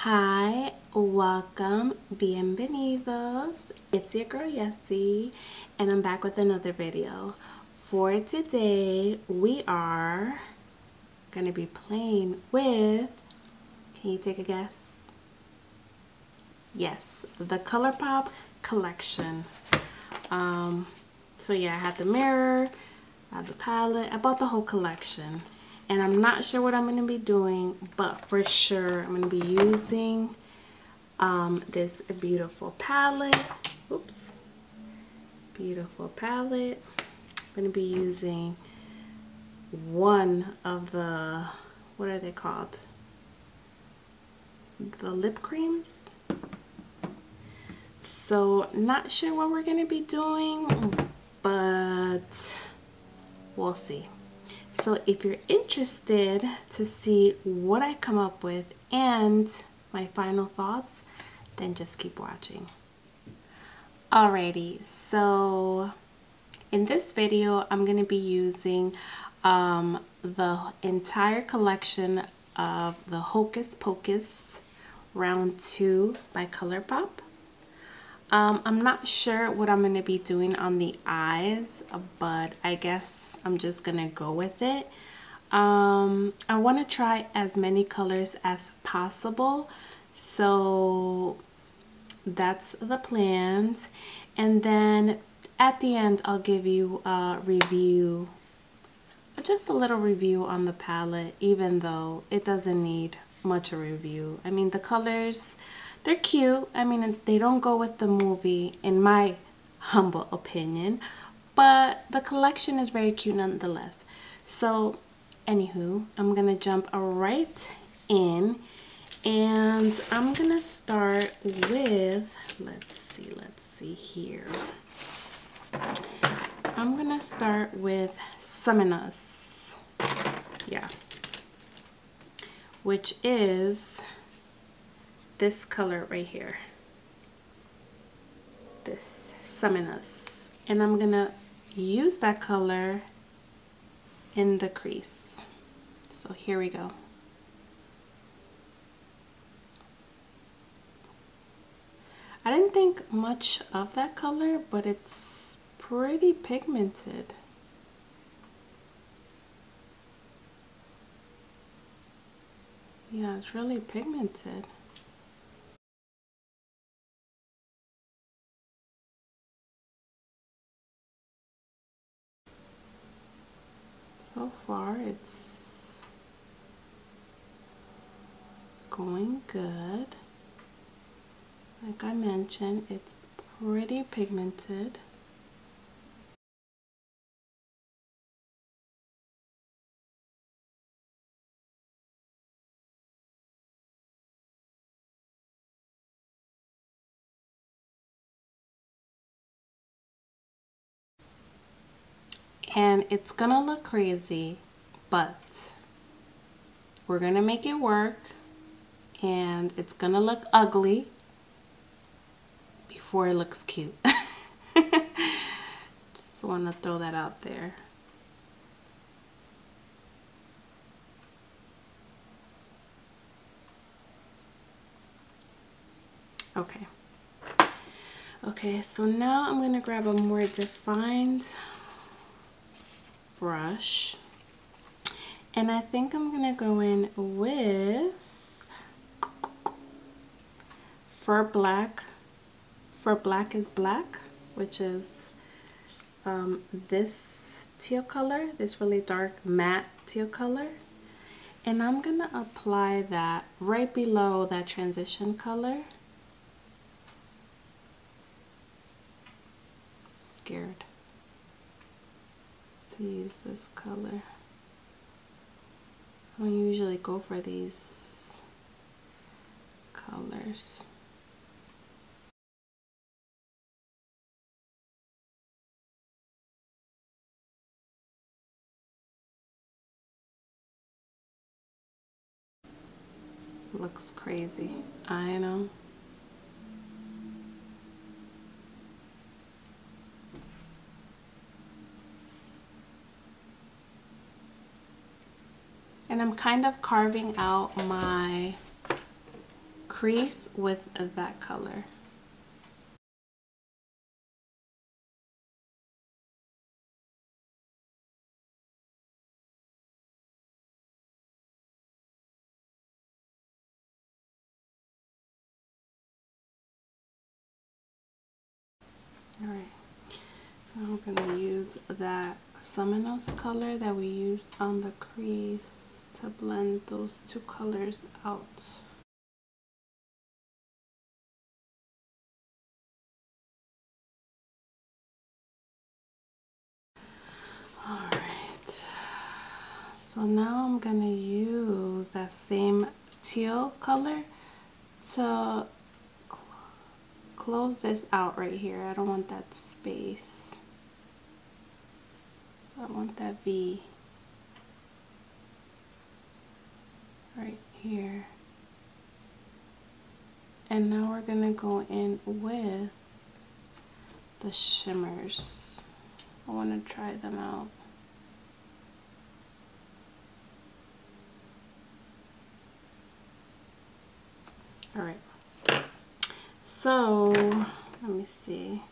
Hi, welcome, bienvenidos. It's your girl Yesi, and I'm back with another video. For today, we are going to be playing with, can you take a guess? Yes, the Colorpop collection. So yeah, I had the mirror, I have the palette, I bought the whole collection. And I'm not sure what I'm going to be doing, but for sure I'm going to be using this beautiful palette. Oops. Beautiful palette. I'm going to be using one of the, what are they called? The lip creams. So not sure what we're going to be doing, but we'll see. So if you're interested to see what I come up with and my final thoughts, then just keep watching. Alrighty, so in this video, I'm going to be using the entire collection of the Hocus Pocus Round 2 by Colorpop. I'm not sure what I'm going to be doing on the eyes, but I guess I'm just gonna go with it. I want to try as many colors as possible, so that's the plans. And then at the end I'll give you a review, just a little review on the palette, even though it doesn't need much a review. I mean, the colors, they're cute. I mean, they don't go with the movie in my humble opinion, but the collection is very cute nonetheless. So anywho, I'm gonna jump right in, and I'm gonna start with, let's see here. I'm gonna start with Summon Us, yeah, which is this color right here, this Summon Us. And I'm gonna use that color in the crease. So here we go. I didn't think much of that color, but it's pretty pigmented. Yeah, it's really pigmented. So far, it's going good. Like I mentioned, it's pretty pigmented. And it's gonna look crazy, but we're gonna make it work, and it's gonna look ugly before it looks cute. Just want to throw that out there. Okay, so now I'm gonna grab a more defined brush, and I think I'm gonna go in with For Black is Black, which is this teal color, this really dark matte teal color. And I'm gonna apply that right below that transition color. Scared to use this color. I don't usually go for these colors. Looks crazy, I know. And I'm kind of carving out my crease with that color. Alright, now I'm going to use that Luminous color that we used on the crease to blend those two colors out. Alright, so now I'm going to use that same teal color to close this out right here. I don't want that space. So I want that V right here. And now we're going to go in with the shimmers. I want to try them out. Alright. So, let me see.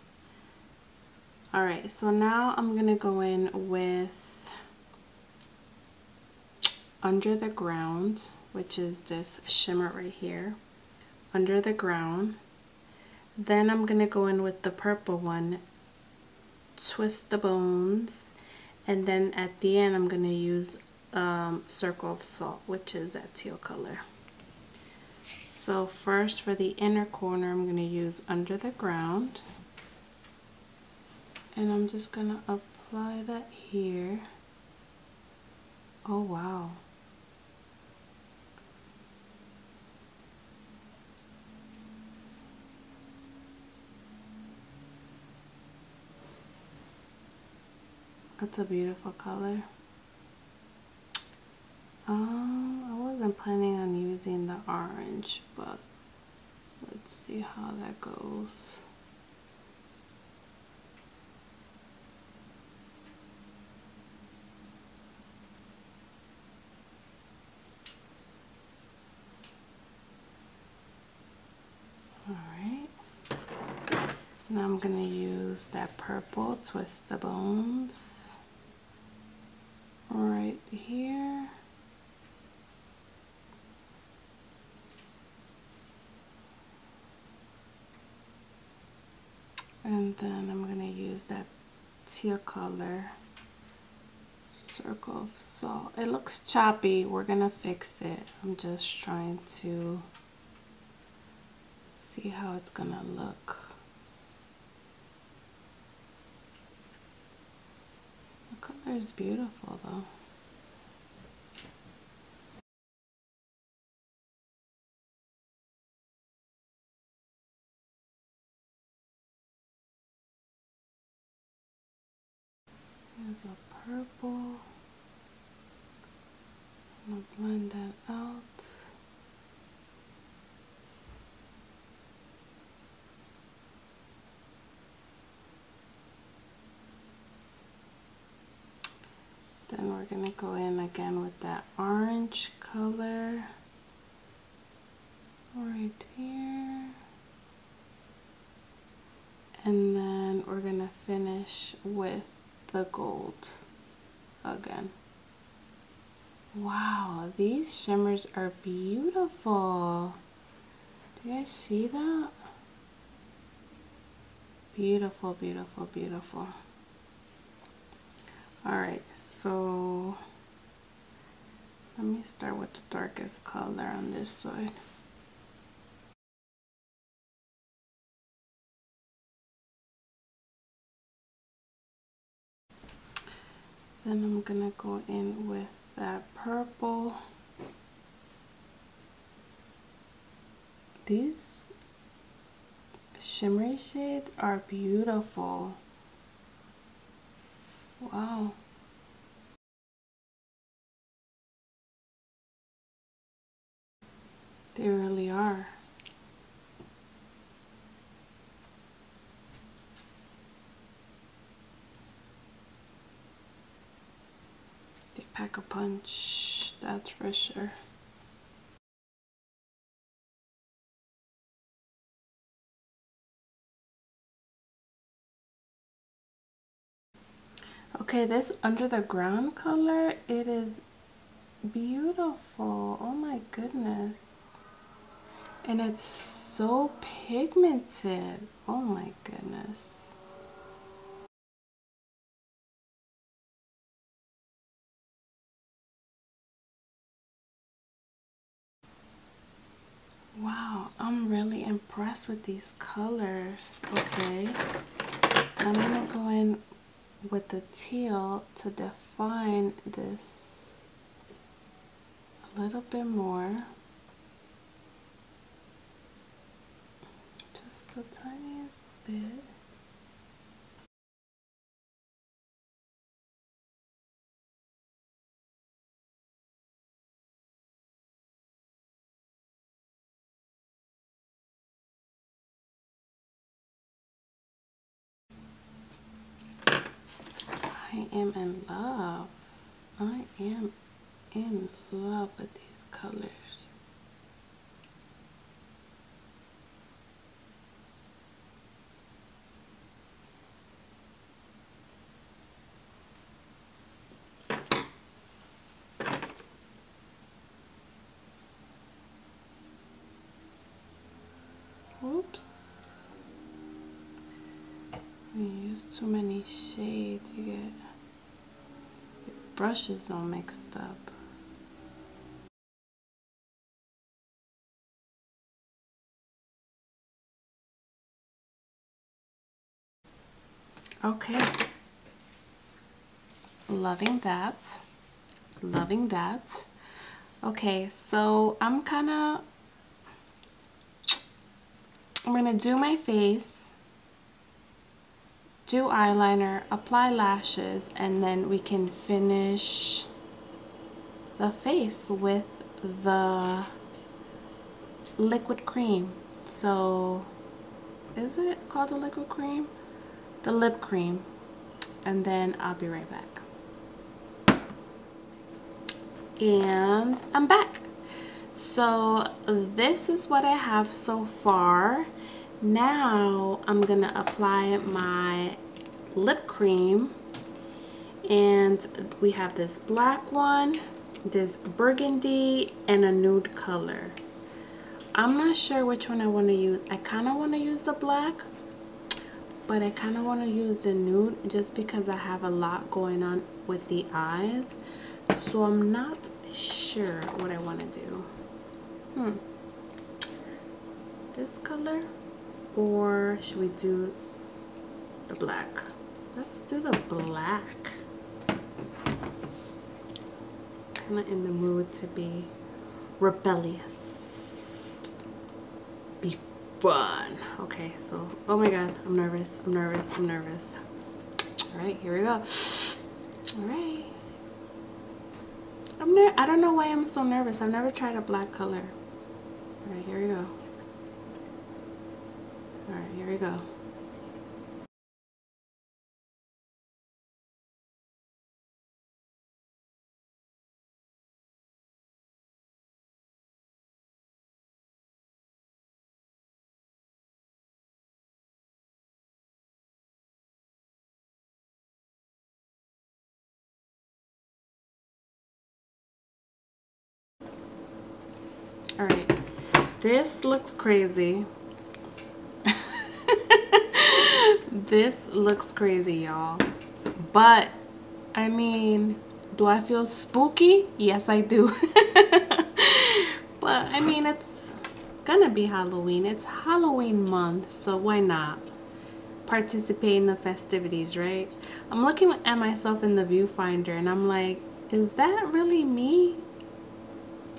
Alright, so now I'm going to go in with Under the Ground, which is this shimmer right here. Under the Ground. Then I'm going to go in with the purple one, Twist the Bones. And then at the end, I'm going to use Circle of Salt, which is that teal color. So first for the inner corner, I'm going to use Under the Ground. And I'm just going to apply that here. Oh, wow. That's a beautiful color. I wasn't planning on using the orange, but let's see how that goes. Alright. Now I'm going to use that purple Twist the Bones right here. And then I'm going to use that teal color, Circle of Salt. It looks choppy. We're going to fix it. I'm just trying to see how it's going to look. The color is beautiful though. Here's a purple. I'm going to blend that out. Then we're going to go in again with that orange color right here. And then we're going to finish with the gold again. Wow, these shimmers are beautiful. Do you guys see that? Beautiful, beautiful, beautiful. Alright, so let me start with the darkest color on this side. Then I'm gonna go in with that purple. These shimmery shades are beautiful. Wow. They really are. They pack a punch, that's for sure. Okay, this Under the Ground color, it is beautiful. Oh my goodness. And it's so pigmented. Oh my goodness. Wow, I'm really impressed with these colors. Okay, I'm gonna go in with the teal to define this a little bit more. Just the tiniest bit. I am in love. I am in love with these colors. Oops. You use too many shades, you get your brushes all mixed up. Okay. Loving that. Loving that. Okay, so I'm gonna do my face, do eyeliner, apply lashes, and then we can finish the face with the liquid cream. So is it called the liquid cream? The lip cream. And then I'll be right back. And I'm back. So this is what I have so far. Now I'm gonna apply my lip cream, and we have this black one, this burgundy, and a nude color. I'm not sure which one I want to use. I kind of want to use the black, but I kind of want to use the nude just because I have a lot going on with the eyes. So I'm not sure what I want to do. This color, or should we do the black? Let's do the black. I'm not in the mood to be rebellious. Be fun. Okay, so oh my god, I'm nervous. I'm nervous. I'm nervous. All right, here we go. All right. I don't know why I'm so nervous. I've never tried a black color. All right, here we go. All right, here we go. All right, this looks crazy. This looks crazy, y'all. But I mean, do I feel spooky? Yes, I do. But I mean, it's gonna be Halloween. It's Halloween month, so why not participate in the festivities, right? I'm looking at myself in the viewfinder and I'm like, is that really me?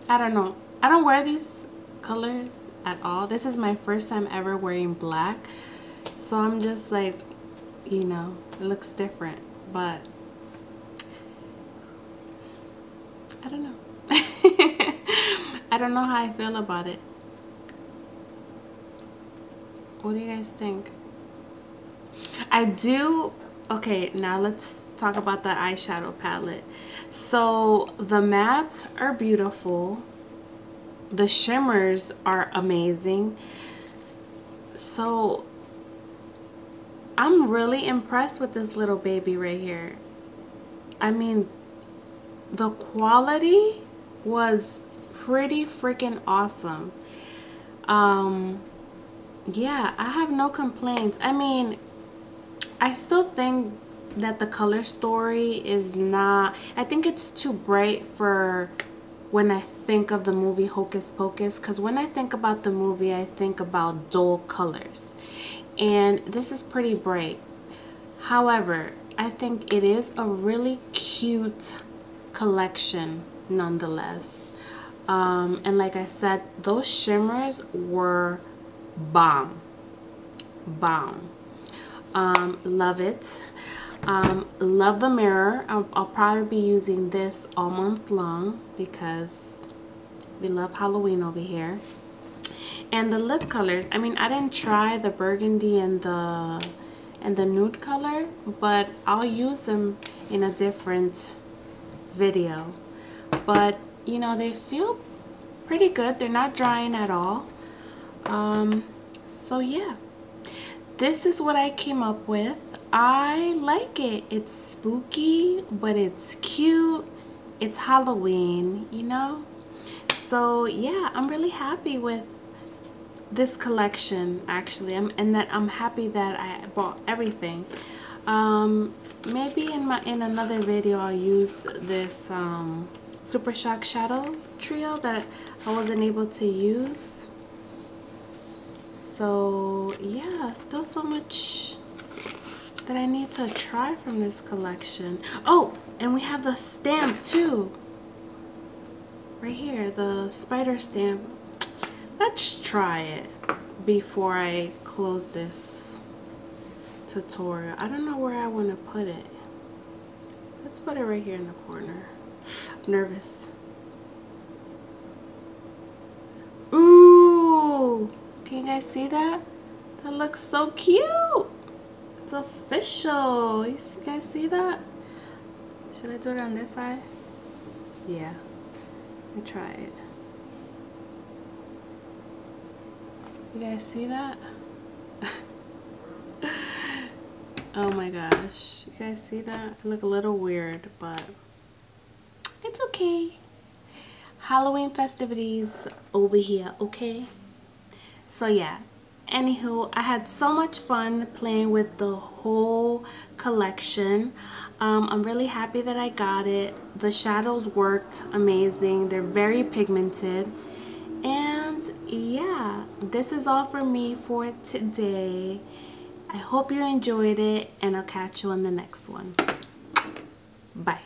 I don't know. I don't wear these colors at all. This is my first time ever wearing black. So I'm just like, you know, it looks different. But I don't know. I don't know how I feel about it. What do you guys think? I do. Okay, now let's talk about the eyeshadow palette. So the mattes are beautiful. The shimmers are amazing. So I'm really impressed with this little baby right here. I mean, the quality was pretty freaking awesome. Yeah, I have no complaints. I mean, I still think that the color story is not, I think it's too bright for when I think of the movie Hocus Pocus, because when I think about the movie, I think about dull colors, and this is pretty bright. However, I think it is a really cute collection nonetheless. And like I said, those shimmers were bomb. Love it. Love the mirror. I'll probably be using this all month long because we love Halloween over here. And the lip colors, I mean, I didn't try the burgundy and the nude color, but I'll use them in a different video. But you know, they feel pretty good. They're not drying at all. So yeah, this is what I came up with. I like it. It's spooky, but it's cute. It's Halloween, you know? So yeah, I'm really happy with this collection actually. I'm happy that I bought everything. Maybe in another video I'll use this Super Shock Shadow trio that I wasn't able to use. So yeah, still so much that I need to try from this collection. Oh, and we have the stamp too. Right here, the spider stamp. Let's try it before I close this tutorial. I don't know where I want to put it. Let's put it right here in the corner. I'm nervous. Ooh! Can you guys see that? That looks so cute! It's official! You guys see that? Should I do it on this side? Yeah. Let me try it. You guys see that? Oh my gosh. You guys see that? It look a little weird, but it's okay. Halloween festivities over here, okay? So yeah. Anywho, I had so much fun playing with the whole collection. I'm really happy that I got it. The shadows worked amazing. They're very pigmented. And yeah, this is all for me for today. I hope you enjoyed it, and I'll catch you on the next one. Bye.